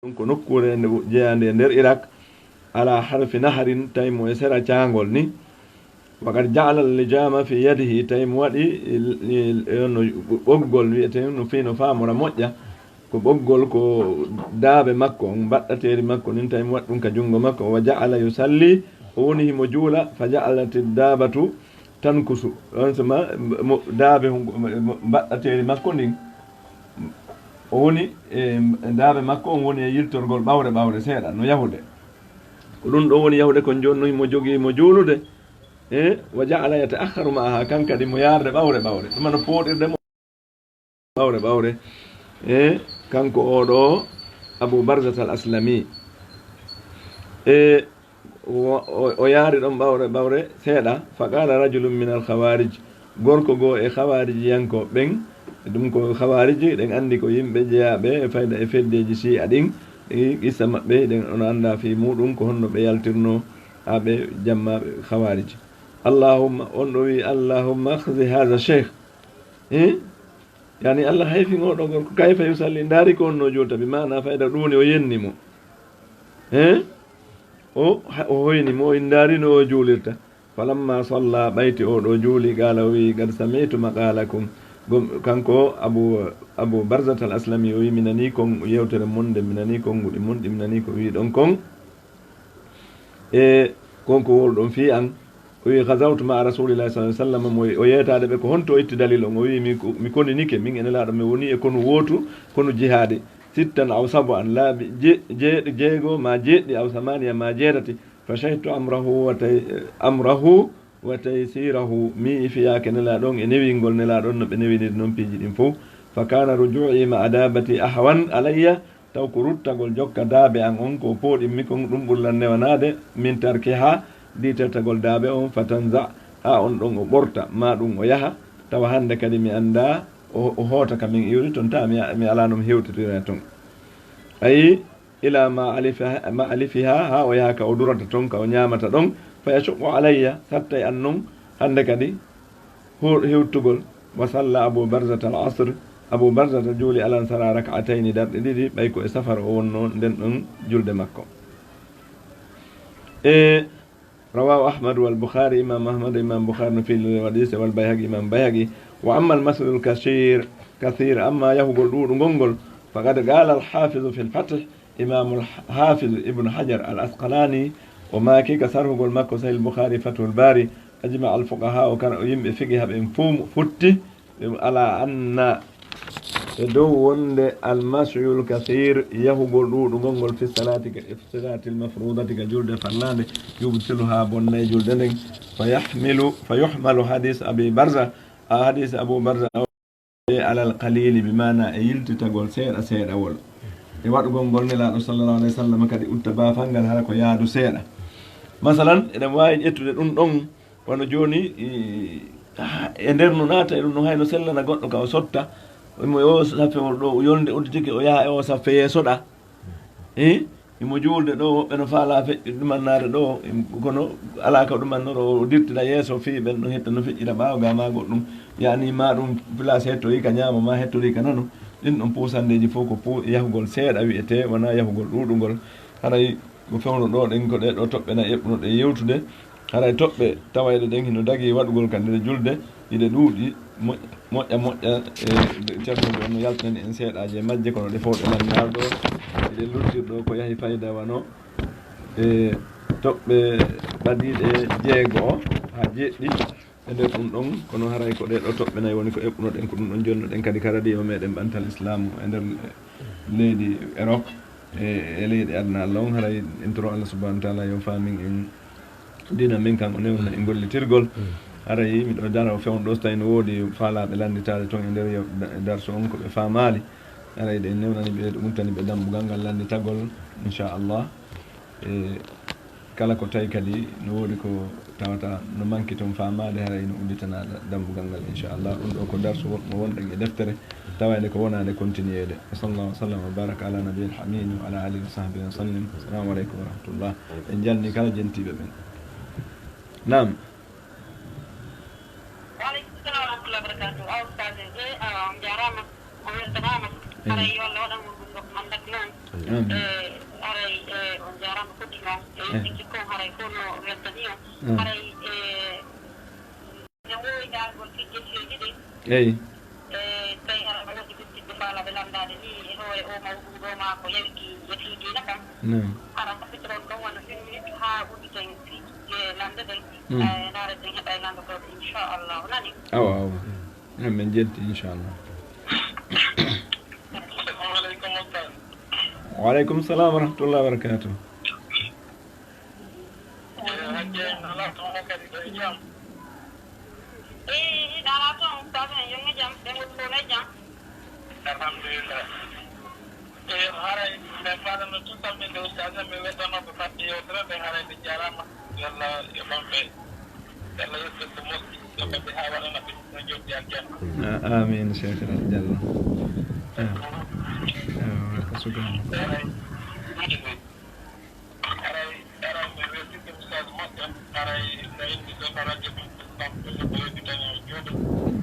ko nokkure nde jeyande e nder Irak ala harfi naharin tawi mo e sera caangol ni wakad ja'ala al-lijama fi yadihi tawi mo waɗi no ɓoggol wiyeten no fi no faamora moƴƴa ko ɓoggol ko daaɓe makko on mbaɗɗateeri makko nin tawi mo waɗi ɗum ka junngo makko wa ja'ala yusalli o woni himo juula fa ja'alat daabatu tankusu on soma daaɓe mbaɗɗateeri makko ndin o woni e daaɓe makko on woni e yiltorgol ɓawre ɓawre seeɗa no yahude ko ɗum ɗo woni yahude kon joni no mo jogii mo juulude e wa ja'ala yata'akhkharu ma'aha kan kadi mo yarde ɓawre ɓawre ɗuma no pooɗirde mo ɓawre ɓawre e kanko oɗo Abu Barzat al-Aslami e o yaari ɗon ɓawre ɓawre seeɗa fa qala rajulun min al-khawarij gorko goo e khawariji yanko ɓen ɗum ko khawariji ɗen andi ko yimɓe jeeyaɓe e fayda e feddeji si'a ɗin qissa maɓɓe ɗen ono anda fi muɗum ko honno ɓe yaltirno ha ɓe jammaɓe khawariji allahumma on ɗo wi allahumma akhzi hadha cheikh yani allah hayfin oɗo gorko kayfa yusalli ndaari ko onno julta bi mana fayda ɗum o yennimo o hoynimo o ndaarino o juulirta falamma salla ɓayti oɗo juuli qala o wi qad sami'tu maqalakum kanko Abu Barzat al-Aslami o wi mi nani kon yewtere mon nde mi nani konguɗi mon ɗi mi nani ko wi ɗon kon e konko wol ɗon fi an o wi ghazawtu ma rasulillahi sallallahu alaihi wasallam mo o yeetade ɓe ko honto itti dalil on o wi mi koninike min enelaɗo mi woni e kono wotu kono jihaade sittan aw sabu an laaɓi jeego ma jeeɗɗi aw samaniya ma jeetati fa shahidtu amrahu wa taysirahu mi ifiyake nelaɗon e newingol nelaɗon no ɓe newiniri noon piiji ɗin fof fa kana ruju'i ma adabati ahwan alayya taw ko ruttagol jokka daabe an on ko pooɗimmi kon ɗum ɓurlan newanade min tarki ha ɗitertagol daabe on fa tanza ha on ɗon o ɓorta ma ɗum o yaha tawa hande kadi mi anda o hoota ka min iwri toon ta mi ala nomi hewtitira toon ayi ila ma alifiha ha o yaha ka o durata toon ka o ñamata ɗon fa yashuqu alayya satta e an noon hande kadi hewtugol wa salla Abu Barzat al-asr Abu Barzat juuli alansara rak'atayni darɗe ɗiɗi ɓay ko e safara o wonno nden ɗon julde makko e rawahu Ahmad wal Bukhari imam Ahmad imam Bukhari no fiilde hadis wal Bayhaqi imam Bayhaqi wa amma al-mas'ul kathir amma yahugol ɗuɗugol ngol faqad qala al-hafiz fi al-fath imam al-hafiz ibn Hajar al-Asqalani o maaki ka sarhugol makko sahih al-Bukhari fathul bari ajma al-fuqaha o kan o yimɓe fiqi haɓen futti ala anna e dow wonde almas'ul kathir yahugol ɗuɗugol ngol fi salati al-mafrudati ka julde fallande yubtilu ha bonnay julde nden fa yuhmalu hadis Abi Barza hadis Abu Barza ala al-qalili bi mana e yiltitagol seeɗa seeɗawol e waɗugol ngol nelaɗo sallallahu alayhi wa sallam kadi utta baafangal hara ko yaadu seeɗa masalan eɗen wawi ƴettude ɗum ɗon wono joni e nder no naata e ɗum no hayno sellana goɗɗo ka o sotta imo o saffewol ɗo yolde udditike o yaha e o saffe yeesoɗa imo juulde ɗo woɓɓe no faala feƴƴi ɗumannade ɗo kono ala ka ɗumannoro o dirtira yeeso fi ɓen ɗo hetta no feƴƴira ɓawga ma goɗɗum yani ma ɗum place hettori ka ñaama ma hettori ka nano ɗin ɗon puusandeji fof ko yahugol seeɗa wiyete wona yahugol ɗuɗugol haray ko fewno ɗo ɗen ko ɗe ɗo toɓɓe na eɓɓuno ɗe yewtude haray toɓɓe tawayɗe ɗen hino dagui waɗugol ka nder julde iɗe ɗuuɗi moƴƴa e ceernoɓe ono yaltinani en seeɗaji e majje kono ɗe fof ɗe lannarɗo eɗe luttirɗo ko yahi fayida wano e toɓɓe ɓadiɗe jeego ha jeeɗɗi e nder ɗum ɗon kono haray ko ɗe ɗo toɓɓe nayi woni ko eɓɓuno ɗen ko ɗum ɗon jonno ɗen kadi ka radio meɗen ɓantal islamu e nder leydi Europe e leydi adna Allah on haray en toro Allah subhanahu wa taala yo famin en dina min kan o newna e gollitirgol haray miɗo dara o fewno ɗo so tawi no woodi faalaɓe landitade toon e nder darso on koɓe famali haray ɗe newnani ɓe ɗumtani ɓe dambugal ngal landitagol inchallah e kala ko tawi kadi no woodi ko tawata no manki toon famade haray no udditana dambugal ngal inchallah ɗum ɗo ko darso mo wonɗen e deftere tawande ko wonade continuede sallallahu sallam wa baraka ala nabiyil hamid wa ala alihi wa sahbihi wa sallam assalamu aleykum wa rahmatullah en jalni kala jentiɓe ɓen nam jarama o weltanama haray yo Allah waɗanmo ɗum ɗo andak noon haray on jarama foti noon ɗinki kon haray kono weltani o haray ne wowi dargol fijje fiyoji ɗi eyi tawi haray o waɗi ɓittidde faalaɓe lamdade ni e hoore o mawɗum ɗo ma ko yawiki yetti dina kam hara safitiron ɗon wona 1 minute ha udditen fijje lamde ɗen naare den heɓa e landa koɓe inchallahu nani awa min jetti inchallah waaleykum salam wa rahmatullah wa barakatuh ala toon tamen yonge jam ɓe woni jam alhamdulillah haray ɓe mbaɗano tutanɓe nde ustasa mi weddanoɓe fadde yewtere ɓe haray ɓe jarama yalla e ɓamɓe yalla yetto ko moƴƴi yoɓeɓe ha waɗana ɓe no joddi aljanna amin cheikh diallo ko sugama haray mi weltinde ustasa moƴƴo haray no indi ɗo no radio ɗum ko yedditani juuɗe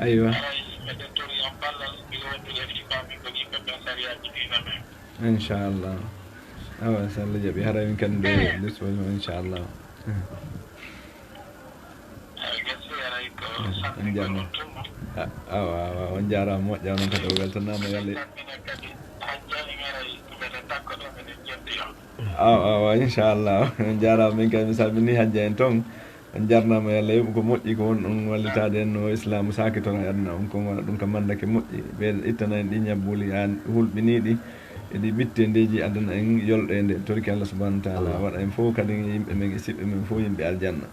aywa haray meɗen tori on ballal mi wondiri e fifamin ko yimɓeɓe sariyaji dina men inchallah awa so Allah jaaɓi haray min kadi nde disposition inchallah gasi haray ko sanne konon tummo awa on jarama moƴƴa noon kadi o weltanama yalle minen kadi hajjani haray meɗen takko ɗo meɗen jeddi on awa inchallah on jarama min kadi mi salmini hajja en toon on jarnama yalla yoɓu ko moƴƴi ko won ɗon wallitade en no islamu sakitoro e aduna on kon waɗa ɗum kam mandake moƴƴi ɓe ittana en ɗi ñabbuli an hulɓiniɗi eɗi ɓitte ndeji aduna en yolɗo e nde torki Allah subahanahu wa taala waɗa en fof kadi yimɓe men e siɓɓe men fof yimɓe aljanna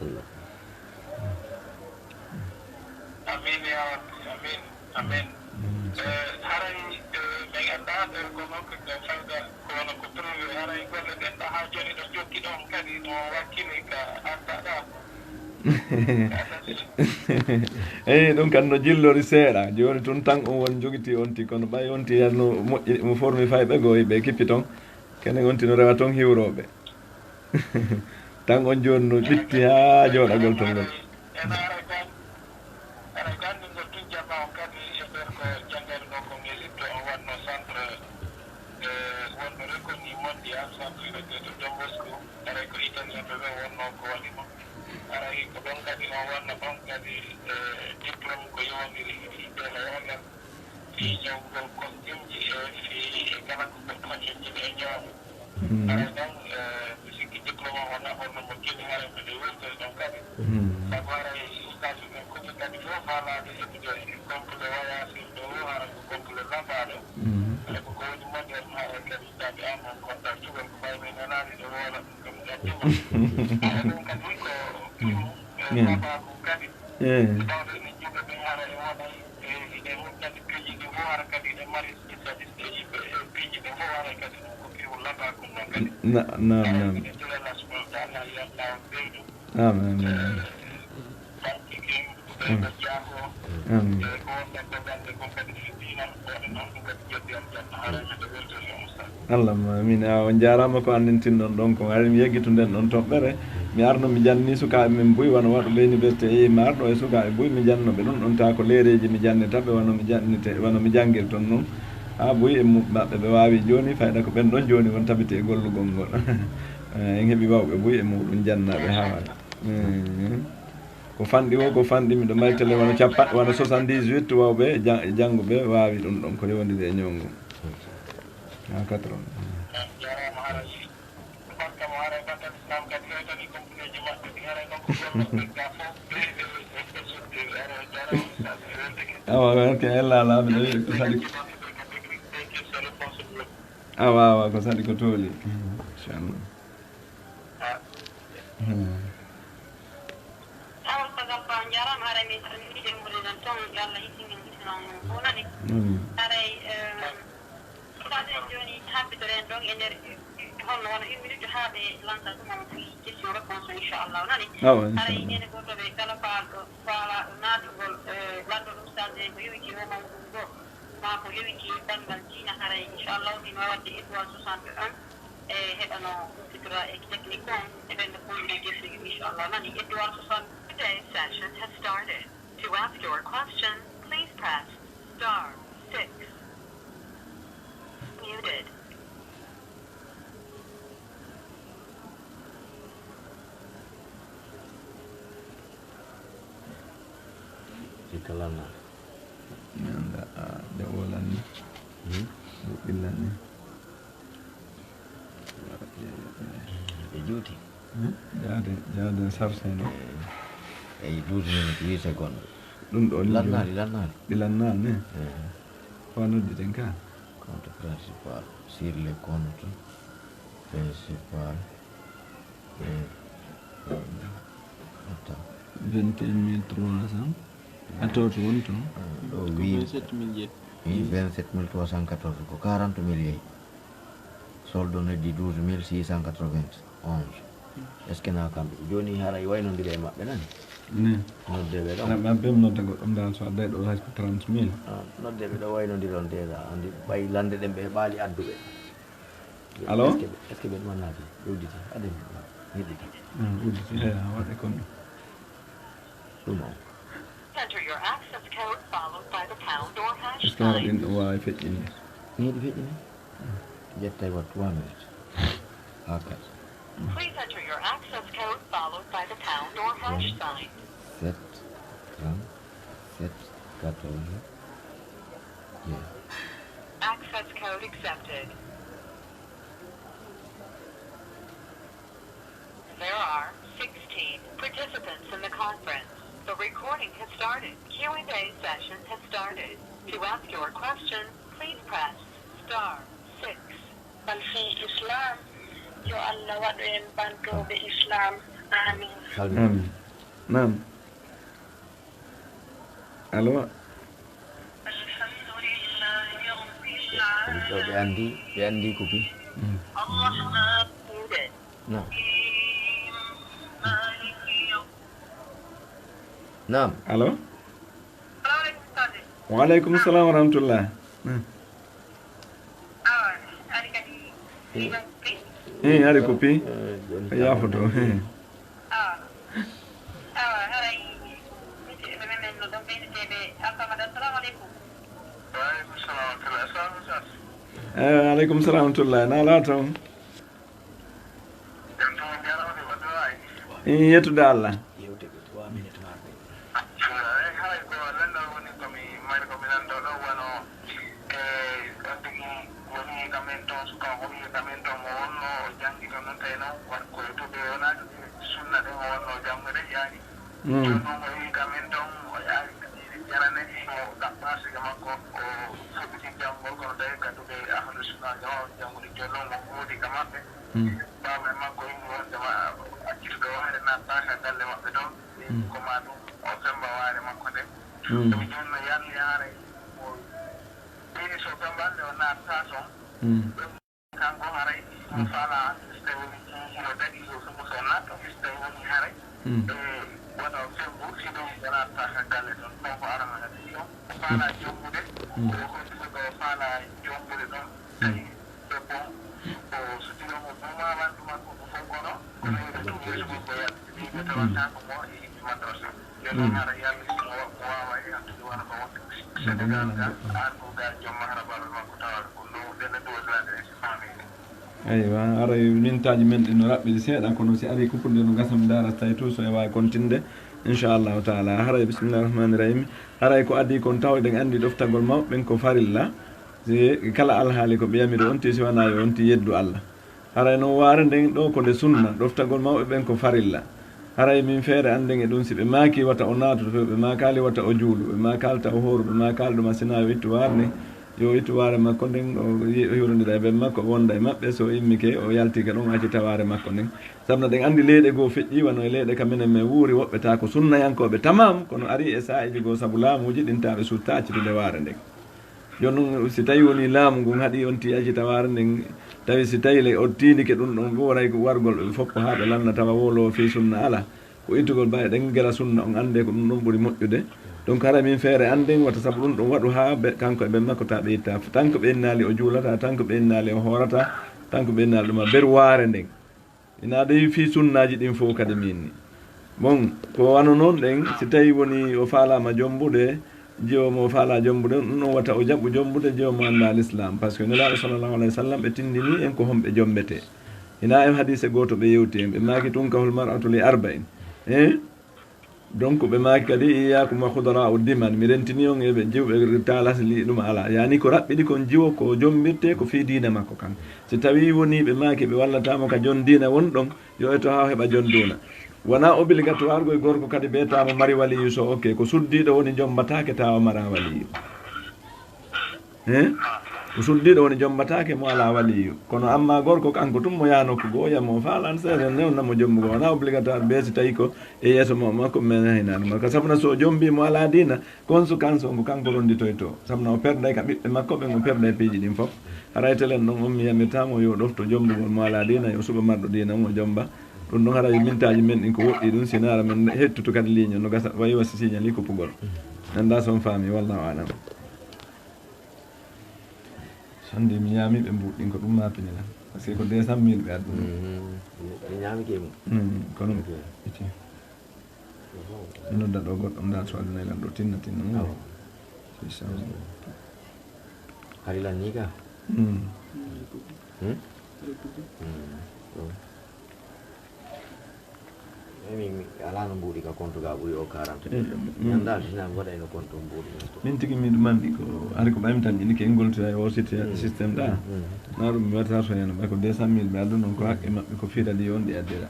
amin ya rabbi amin amin haray min anda ɗo ko noon ko fawda ko wona ko privé haray golle ɗenɗa ha joni ɗo jokki ɗon kadi no wakkili ka artaɗa eyi ɗum kadi no jillori seeɗa joni tun tan on won jogiti onti kono ɓay onti yanno moƴƴi mo formi fayɓe goyi ɓe kippi toon kene onti no rewa toon hiwroɓe tan on joni no ɓitti ha jooɗagol ton ngol ene aray gandi ngol tun jamma on kadi e nder ko jangere ɗo ko ngelitto on wanno centre wonno reconni mondial centre regede Don Bosco aray ko italien ɓe ɓe wonno ko waɗimo aray ko ɗon kadi on wanno ɗon kadi diplôme ko yowndiri fiɗele onen fi ñawgol kostimji e fi kala ko goɗɗo haccojjiɗe e ñaamu aray ɗon mi sikki diplôme o wona honno mo joni haray mbiɗe wurtore ɗon kadi sabu haray ustage men koɓe kadi fof falade heɓude complet voyage ɗo haray ko complet lafaɗo aray koko woni moderne haray kadi ustage an on gonɗa cugal ko ɓay men nanani ɗo woola ɗum kam gaddima aray ɗum kadi ko sababu kadi tawde ene juɓe ɓe hara e wonay ine mum kadi piiji ɗi fof hara kadi ene mari spécialiste e yimɓe piiji ɗi fof hara kadi ɗum ko piiwol labakum noon kadi nam minen jolela subhanahu wa taala yalla on ɓeydu amin fantikin ɓeyɗo jaago amin e ko wonɗon ko gande kon kadi fiɗɗino waɗa noon ɗum kadi jeddi on janna hara mede weltori on ustad allahma amin on jarama ko andintinɗon ɗon ko ari mi yeggitunden ɗon toɓɓere mi arno mi janni sukaɓe min buy wona waɗuɓe université e mi arɗo e sukaɓe buy mi jannoɓe ɗum ɗon ta ko leereji mi jannitaɓe wano mi jannite wano mi janguir toon noon ha buy e maɓɓe ɓe wawi joni fayda ko ɓen ɗon joni won tabiti e gollugol ngol en heeɓi wawɓe buy e muɗum jannaɓe ha waɗa ko fanɗi o ko fanɗi miɗo mari télé wona capan wona 78 wawɓe jangguɓe wawi ɗum ɗon ko rewndiri e ñawgu ha 80 jarama haray bakkamo haray bakkal islam kadi hewtani compagnie maɓɓe ɗi haray ɗon ko gonnoɓe ga fof ɓe soddiri haray jarama ustad e weldeke awa ok ella laaɓe ɗo wiɗi ko saɗi awa ko saɗi ko tooli inchallah awol sagal ba jarama haray min salminiɗe muɗeɗen toon yo Allah hisinen hisinan fof nani haray ustaden joni habbitoren ɗon e nder holno wona 1 minute ha ɓe lanta ɗumon fi question réponse inchallah nani haray nene gotoɓe kala faalɗo faala naatugol lanndol ustade ko yowiti o mawɗum ɗo ma ko yowiti banngal diina haray inchallah ɗino wadde étoile 61 e heɓano fitra e technique on eɓenne poyɗe defri inchallah nani étoile 60 Today's session has started. To ask your question, please press *6. Muted. kalana nanda jawolanni ɓillanni e juuti jaade sarsene eyi duutinene ko 8 secondes ɗum ɗo lannaali ɗilannani fa nodditen ka compte principal sur les comptes principal attends 21 300 atawto woni toon ɗo wi 27 314 ko 40 000 yeeyi solde noddi 12 691 est ce que na kamɓe joni haray waynodiri e maɓɓe nani ni noddeɓe ɗo maɓɓe nodda goɗɗum dal so adday ɗo hay ko 30 000 noddeɓe ɗo waynodiri on déjà andi ɓay lande ɗen ɓe heɓali adduɓe allo est ce que ɓen mannaki ƴewditi aden yiɗita udditi heya waɗe comme ɗum on Enter your access code followed by the pound or hash est ce que haɗa sign. ɗin ɗum wawi feƴƴinde yiɗi feƴƴini ƴettay wat 3 minutes hakkat Please enter your access code followed by the pound or hash sign. 7 37 14 yeah. Access code accepted. There are 16 participants in the conference. The recording has started. Q&A session has started. To ask your question, please press *6. bal fi islam yo allah waɗu en bantoɓe islam amin amin nam allo ɗo ɓe andi ko pi muɗen nam nam allo waaleykum salam wa rahmatullah ari kadi ari ko pi yafoto haray musidɓe men no ɗon ɓeydeteɓe alfamada assalamu aleykum waaleykum salam wa rahmatullah assalamu aleykum salam wa rahmatullah na ala taw jam tuma jarawde wadde wawi yettude allah yewteɓe 3 minutes marɓe hay ko lendal woni komi mari komi nanɗo ɗo wono on tigi woni kamen toon suka homi kamen toon mo wonno o jangi toon noon tawi noon wat koye toɓe wona sunna ɗen o wonno jangude yaani joni noon o wi kamen toon o yaari jarane mo ɗaɓɓa siga makko o fuɗɗiti janngol kono tawi kaduɓe ahlu sunna jama jangude joni noon mo huudi ka maɓɓe bawme makko yimɓe wondema accitude waare nattaka galle maɓɓe toon koma ɗum o femba waare makko nde ɗum joni no yarni haare o ɓini so femballe o natta toon kanko haray mo faala so tawi woni hino daɗi so natta so tawi woni haray wona o fembu siɗum o nattaka galle toon ɗon ko arana kadi ɗon o faala jombude o hontide ko o faala jombude ɗon tawi ɓe bon o so tinomo bumawandu makko ko fof kono kono yiɗe ɗum yeeso makko yalde wiɓe tawantako mo e yimɓe madrasa joni noon hara yalli simo wawa e hantude wona ko wonde sénégal ga an ko ga jomma hara baɓe makko tawata ko no ɗene dowlade e famille eywa ara mintaji men ɗi no raɓɓiɗi seeɗa kono si ari kuppude no gasam dara tawi tout so e wawi continde inchallahu taala haray bisimillahi rahmani rahim haray ko addi kon tawɗen andi ɗoftagol mawɓen ko farilla si kala alhaali ko ɓiyamiɗo onti si wona yo onti yeddu allah haray noon waare nden ɗo ko nde sunna ɗoftagol mawɓe ɓen ko farilla haray min feere anden e ɗum si ɓe maaki wata o naatoto to ɓe makali wata o juulu ɓe makalta o hooru ɓe makali ɗum asina yo ittu waare nde yo ittu waare makko nden o hiwrodira e ɓen makko wonda e maɓɓe so immike o yaltike ɗon accita waare makko nden sabno ɗen andi leyɗe goo feƴƴi wano e leyɗe kamenen men wuuri woɓɓeta ko sunnayankoɓe tamam kono ari e saaiji goo saabu laamuji ɗintaɓe sutta accitude waare nden joni noon si tawi woni laamu ngun haaɗi on ti accita waare nden tawi si tawi le o tindike ɗum ɗon woray wargol ɓe foppo haa ɓe lanna tawa wolo fi sunna ala ko ittugol mbawi ɗen gela sunna on ande ko ɗum ɗon ɓuuri moƴƴude donc hara min feere anden wata saabu ɗum ɗum waɗu ha kanko e ɓen makko ta ɓe itta tan ko ɓennali o juulata tan ko ɓennali o hoorata tan ko ɓennali ɗum a ber waare nden ina ɗoyi fi sunnaji ɗin fof kadi min ni bon ko wano noon ɗen si tawi woni o faalama jombude jiwomo faala jombude ɗum ɗon wata o jaɓɓu jombude jiwomo anda l'islam par ce que nelaɗo sallllahu alayhi wa sallam ɓe tindini en ko homɓe jombete ina e hadise goto ɓe yewti en ɓe maki tunkahul mar'atu li arba'in donc ɓe maaki kadi iyakum wa hudara o diman mi rentini on eɓe jiwɓe talasli ɗum ala yani ko raɓɓiɗi kon jiwo ko jombirte ko fi diina makko kan so tawi woni ɓe maaki ɓe wallatamo ka jon diina won ɗon yo eto ha heɓa jon duna wona obligatoire goye gorko kadi ɓeetamo mari waliyu so ok ko suddiɗo woni jombatake tawa mara waliyu ko suddiɗo woni jombatake mo ala waliyu kono amma gorko kanko tum mo yanokko goo yamo falan sere newnamo jombugo wona obligatoire ɓe si tawi ko e yeeso mo makko men haynano makko sabuna so jombi mo ala dina conséquence o ngo kanko ronditoy to sabuna o perday ka ɓiɓɓe makko ɓe mo perday piiji ɗin foof haray telen ɗon on mi yamirtamo yo ɗofto jombugol mo ala dina yo suɓa marɗo dina mo jomba ɗum ɗon haɗa mintaji men ɗin ko woɗɗi ɗum sinara men hettutu kadi ligne no gasa wayi wasi signali ko pugol anda son faami wallahu alam sande mi ñaami ɓe mbuɗɗin ko ɗum mapini lan par ce que ko 200 000 ɓe adduno mi ñaami kemo kono iti nodda ɗo goɗɗo dal so aduna lan ɗo tinna mo halilan ni ka mi ala no mbuuɗi ka compte ga ɓuuri o 40 andal sina waɗayno compte o mbuuɗi min tigi min ɗumanɗi ko ari ko ɓaymi tan ɗini ke ngoltoya o systéme ɗa na ɗum mi waɗata so heno ɓay ko 200 000 ɓe addu noon ko haqqe maɓɓe ko firali on ɗi addira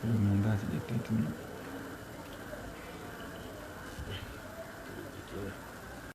min dasi ƴetti timma